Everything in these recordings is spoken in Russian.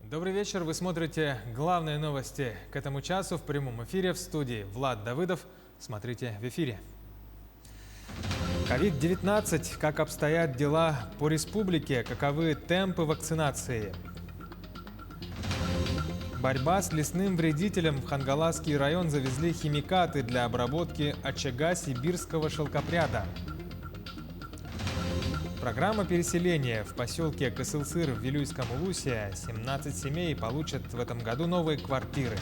Добрый вечер. Вы смотрите главные новости к этому часу в прямом эфире в студии Влад Давыдов. Смотрите в эфире. COVID-19. Как обстоят дела по республике? Каковы темпы вакцинации? Борьба с лесным вредителем. В Хангаласский район завезли химикаты для обработки очага сибирского шелкопряда. Программа переселения. В поселке Кысылсыр в Вилюйском Улусе 17 семей получат в этом году новые квартиры.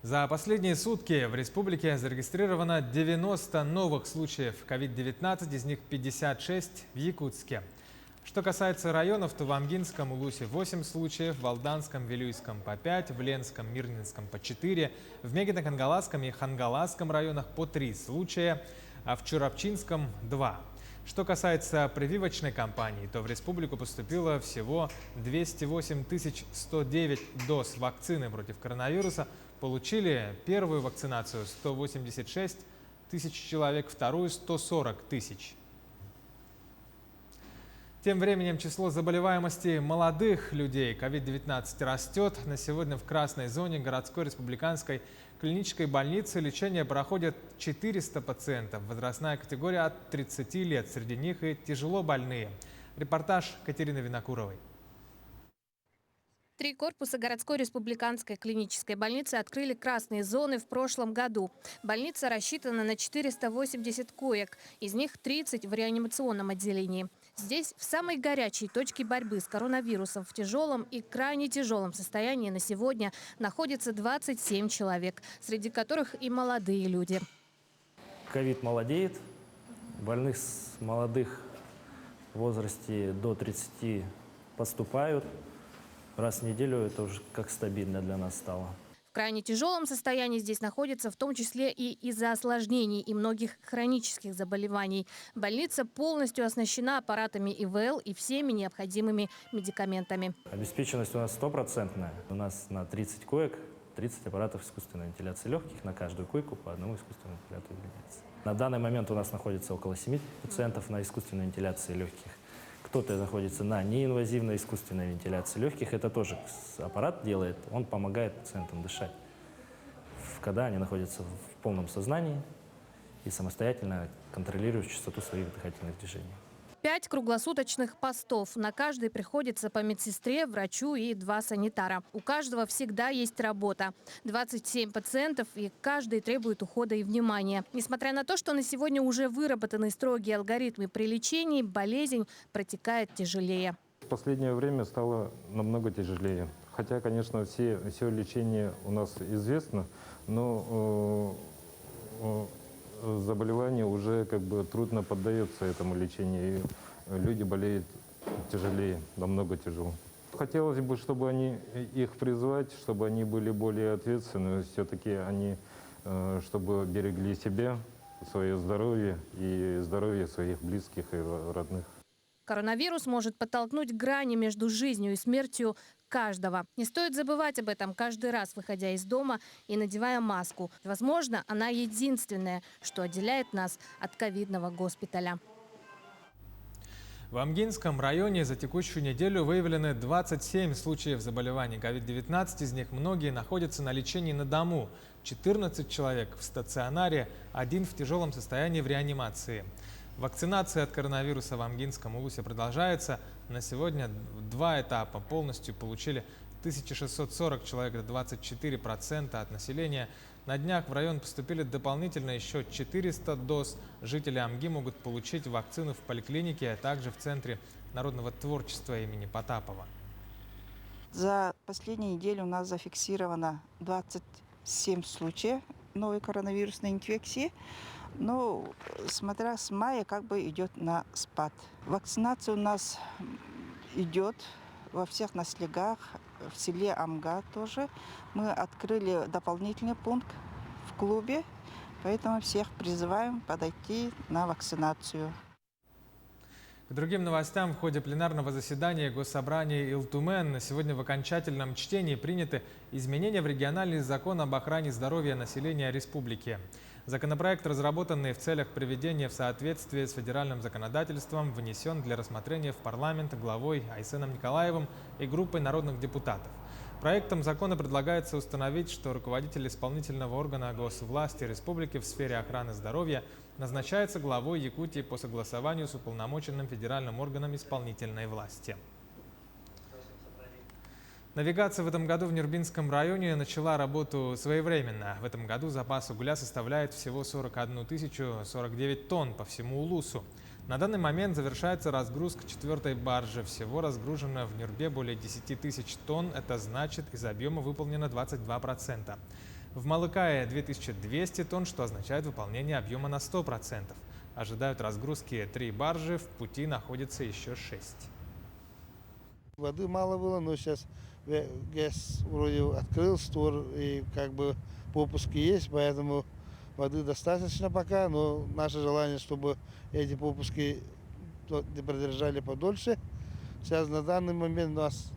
За последние сутки в республике зарегистрировано 90 новых случаев COVID-19, из них 56 в Якутске. Что касается районов, то в Амгинском Улусе 8 случаев, в Алданском, Вилюйском по 5, в Ленском, Мирнинском по 4, в Мегино-Кангаласском и Хангаласском районах по 3 случая, а в Чурапчинском 2. Что касается прививочной кампании, то в республику поступило всего 208 109 доз вакцины против коронавируса. Получили первую вакцинацию 186 тысяч человек, вторую 140 тысяч. Тем временем число заболеваемости молодых людей COVID-19 растет. На сегодня в красной зоне городской республиканской клинической больницы лечение проходят 400 пациентов. Возрастная категория от 30 лет. Среди них и тяжело больные. Репортаж Катерины Винокуровой. 3 корпуса городской республиканской клинической больницы открыли красные зоны в прошлом году. Больница рассчитана на 480 коек, из них 30 в реанимационном отделении. Здесь, в самой горячей точке борьбы с коронавирусом, в тяжелом и крайне тяжелом состоянии на сегодня находится 27 человек, среди которых и молодые люди. Ковид молодеет, больных с молодых в возрасте до 30 поступают. Раз в неделю это уже как стабильно для нас стало. В крайне тяжелом состоянии здесь находится в том числе и из-за осложнений и многих хронических заболеваний. Больница полностью оснащена аппаратами ИВЛ и всеми необходимыми медикаментами. Обеспеченность у нас стопроцентная. У нас на 30 коек 30 аппаратов искусственной вентиляции легких, на каждую койку по одному искусственному вентилятору вентиляции. На данный момент у нас находится около 7 пациентов на искусственной вентиляции легких. Кто-то находится на неинвазивной искусственной вентиляции легких. Это тоже аппарат делает, он помогает пациентам дышать, когда они находятся в полном сознании и самостоятельно контролируют частоту своих дыхательных движений. 5 круглосуточных постов. На каждый приходится по медсестре, врачу и 2 санитара. У каждого всегда есть работа. 27 пациентов, и каждый требует ухода и внимания. Несмотря на то, что на сегодня уже выработаны строгие алгоритмы при лечении, болезнь протекает тяжелее. В последнее время стало намного тяжелее. Хотя, конечно, все лечение у нас известно, но заболевание уже как бы трудно поддается этому лечению. И люди болеют тяжелее, намного тяжело. Хотелось бы, чтобы их призвать, чтобы они были более ответственны, все-таки они, чтобы берегли себя, свое здоровье и здоровье своих близких и родных. Коронавирус может подтолкнуть грани между жизнью и смертью каждого. Не стоит забывать об этом каждый раз, выходя из дома и надевая маску. Возможно, она единственная, что отделяет нас от ковидного госпиталя. В Амгинском районе за текущую неделю выявлены 27 случаев заболеваний COVID-19. Из них многие находятся на лечении на дому. 14 человек в стационаре, 1 в тяжелом состоянии в реанимации. Вакцинация от коронавируса в Амгинском Улусе продолжается. На сегодня 2 этапа. Полностью получили 1640 человек, это 24% от населения. На днях в район поступили дополнительно еще 400 доз. Жители Амги могут получить вакцину в поликлинике, а также в Центре народного творчества имени Потапова. За последнюю неделю у нас зафиксировано 27 случаев новой коронавирусной инфекции. Но, смотря с мая, как бы идет на спад. Вакцинация у нас идет во всех наслегах, в селе Амга тоже. Мы открыли дополнительный пункт в клубе, поэтому всех призываем подойти на вакцинацию. К другим новостям. В ходе пленарного заседания Госсобрания Илтумен сегодня в окончательном чтении приняты изменения в региональный закон об охране здоровья населения республики. Законопроект, разработанный в целях приведения в соответствие с федеральным законодательством, внесен для рассмотрения в парламент главой Айсеном Николаевым и группой народных депутатов. Проектом закона предлагается установить, что руководитель исполнительного органа госвласти республики в сфере охраны здоровья назначается главой Якутии по согласованию с уполномоченным федеральным органом исполнительной власти. Навигация в этом году в Нюрбинском районе начала работу своевременно. В этом году запас угля составляет всего 41 049 тонн по всему Улусу. На данный момент завершается разгрузка 4-й баржи. Всего разгружено в Нюрбе более 10 тысяч тонн. Это значит, из объема выполнено 22%. В Малыкае 2200 тонн, что означает выполнение объема на 100%. Ожидают разгрузки 3 баржи, в пути находится еще 6. Воды мало было, но сейчас ГЭС вроде открыл створ и как бы попуски есть, поэтому воды достаточно пока, но наше желание, чтобы эти попуски продержали подольше. Сейчас на данный момент у нас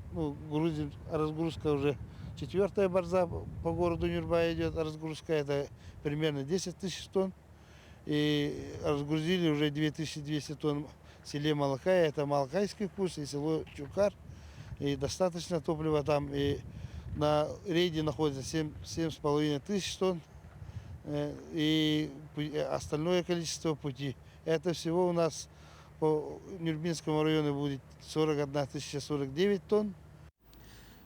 грузим, разгрузка уже 4-я баржа по городу Нюрба идет, разгрузка это примерно 10 тысяч тонн. И разгрузили уже 2200 тонн в селе Малакай, это Малакайский курс и село Чукар. И достаточно топлива там, и на рейде находится 7,5 тысяч тонн. И остальное количество пути. Это всего у нас по Нюрбинскому району будет 41 049 тонн.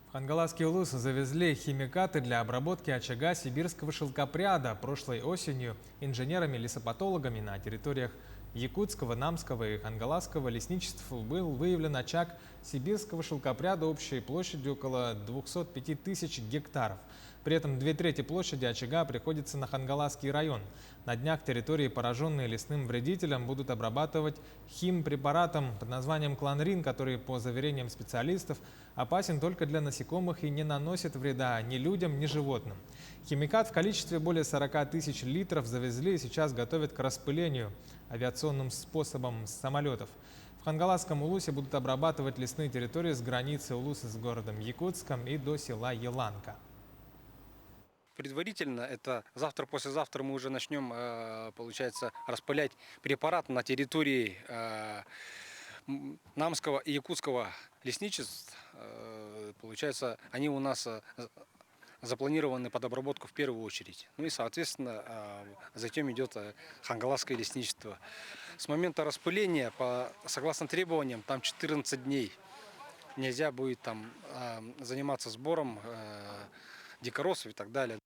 В Хангаласский улус завезли химикаты для обработки очага сибирского шелкопряда. Прошлой осенью инженерами-лесопатологами на территориях Якутского, Намского и Хангаласского лесничеств был выявлен очаг сибирского шелкопряда общей площадью около 205 тысяч гектаров. При этом 2/3 площади очага приходится на Хангаласский район. На днях территории, пораженные лесным вредителем, будут обрабатывать химпрепаратом под названием кланрин, который, по заверениям специалистов, опасен только для насекомых и не наносит вреда ни людям, ни животным. Химикат в количестве более 40 тысяч литров завезли и сейчас готовят к распылению авиационным способом с самолетов. В Хангаласском улусе будут обрабатывать лесные территории с границы улуса с городом Якутском и до села Еланка. Предварительно, это завтра-послезавтра мы уже начнем, получается, распылять препарат на территории Намского и Якутского лесничеств. Получается, они у нас запланированы под обработку в первую очередь. Ну и, соответственно, затем идет Хангаласское лесничество. С момента распыления, согласно требованиям, там 14 дней. Нельзя будет там заниматься сбором дикоросов и так далее.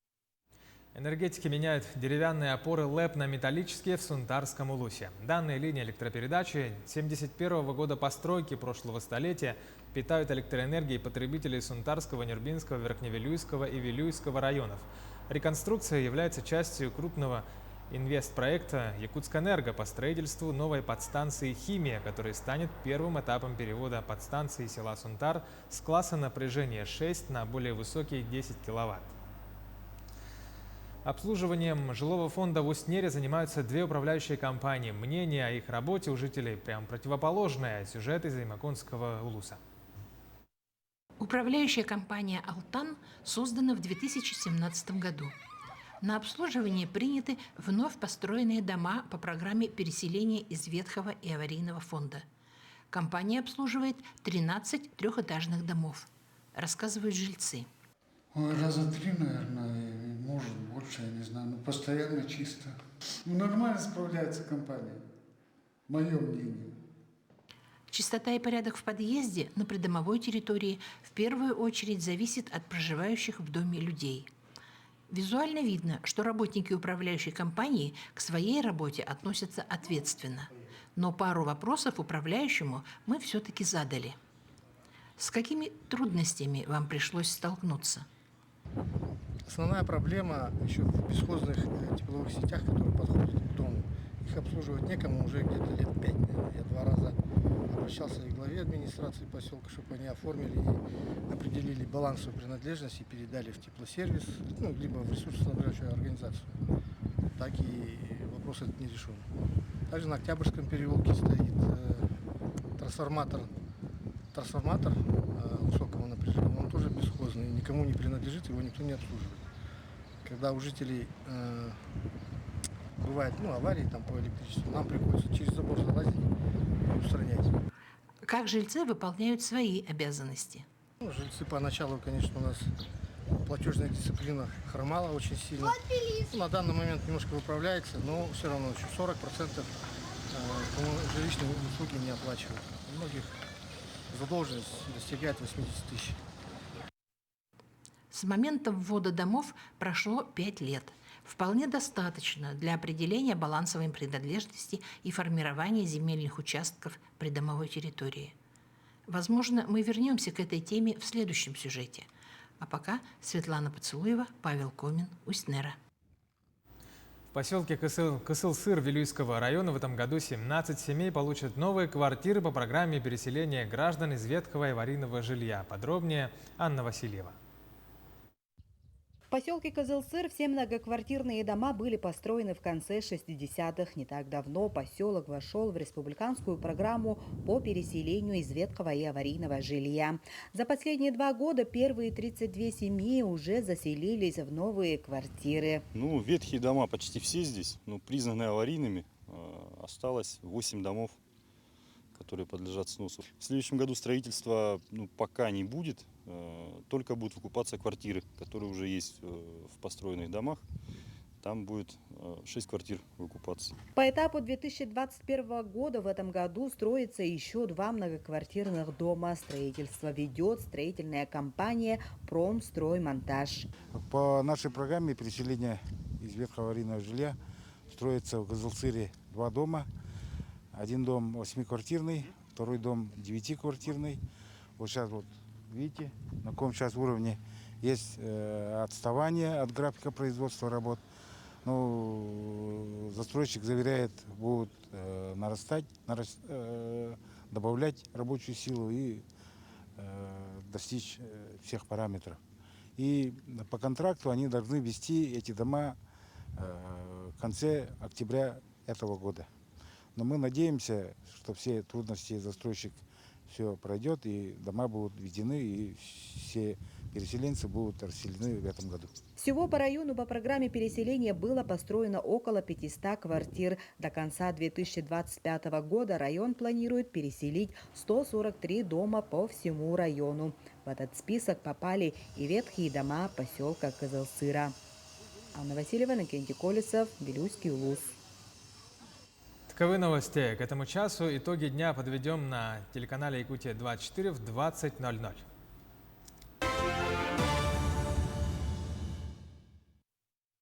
Энергетики меняют деревянные опоры ЛЭП на металлические в Сунтарском улусе. Данные линии электропередачи 1971 года постройки прошлого столетия питают электроэнергией потребителей Сунтарского, Нюрбинского, Верхневилюйского и Вилюйского районов. Реконструкция является частью крупного инвестпроекта «Якутскэнерго» по строительству новой подстанции «Химия», который станет первым этапом перевода подстанции села Сунтар с класса напряжения 6 на более высокие 10 киловатт. Обслуживанием жилого фонда в Уснере занимаются 2 управляющие компании. Мнение о их работе у жителей прям противоположное. Сюжет из Имаконского улуса. Управляющая компания «Алтан» создана в 2017 году. На обслуживание приняты вновь построенные дома по программе переселения из ветхого и аварийного фонда. Компания обслуживает 13 трехэтажных домов, рассказывают жильцы. Раза 3, наверное, может больше, я не знаю, но постоянно чисто. Нормально справляется компания, мое мнение. Чистота и порядок в подъезде на придомовой территории в первую очередь зависит от проживающих в доме людей. Визуально видно, что работники управляющей компании к своей работе относятся ответственно. Но пару вопросов управляющему мы все-таки задали. С какими трудностями вам пришлось столкнуться? Основная проблема еще в бесхозных тепловых сетях, которые подходят к дому. Их обслуживать некому уже где-то лет 5, наверное. Я 2 раза обращался и к главе администрации поселка, чтобы они оформили и определили балансовую принадлежность и передали в теплосервис, либо в ресурсоснабжающую организацию. Так и вопрос этот не решен. Также на Октябрьском переулке стоит трансформатор высокого напряжения, он тоже бесхозный, никому не принадлежит, его никто не обслуживает. Когда у жителей бывает аварии там, по электричеству, нам приходится через забор залазить и устранять. Как жильцы выполняют свои обязанности? Жильцы поначалу, конечно, у нас платежная дисциплина хромала очень сильно. На данный момент немножко выправляется, но все равно еще 40% жилищные услуги не оплачивают. У многих задолженность достигает 80 тысяч. С момента ввода домов прошло 5 лет. Вполне достаточно для определения балансовой принадлежности и формирования земельных участков придомовой территории. Возможно, мы вернемся к этой теме в следующем сюжете. А пока Светлана Поцелуева, Павел Комин, Усть-Нера. В поселке Кысыл-Сыр Вилюйского района в этом году 17 семей получат новые квартиры по программе переселения граждан из ветхого и аварийного жилья. Подробнее Анна Васильева. В поселке Кызыл-Сыр все многоквартирные дома были построены в конце 60-х. Не так давно поселок вошел в республиканскую программу по переселению из ветхого и аварийного жилья. За последние 2 года первые 32 семьи уже заселились в новые квартиры. Ветхие дома почти все здесь, признаны аварийными. Осталось 8 домов, которые подлежат сносу. В следующем году строительства пока не будет, только будут выкупаться квартиры, которые уже есть в построенных домах. Там будет 6 квартир выкупаться. По этапу 2021 года в этом году строится еще 2 многоквартирных дома. Строительство ведет строительная компания «Промстроймонтаж». По нашей программе переселения из ветхого аварийного жилья строится в Кызыл-Сыре 2 дома. Один дом 8-квартирный, второй дом 9-квартирный. Вот сейчас видите, на каком сейчас уровне есть отставание от графика производства работ. Застройщик заверяет, будут добавлять рабочую силу и достичь всех параметров. И по контракту они должны ввести эти дома в конце октября этого года. Но мы надеемся, что все трудности застройщик все пройдет, и дома будут введены, и все переселенцы будут расселены в этом году. Всего по району по программе переселения было построено около 500 квартир. До конца 2025 года район планирует переселить 143 дома по всему району. В этот список попали и ветхие дома поселка Кызыл-Сыра. Анна Васильева, Иннокентий Колесов, Вилюйский улус. Таковы новости к этому часу. Итоги дня подведем на телеканале Якутия-24 в 20:00.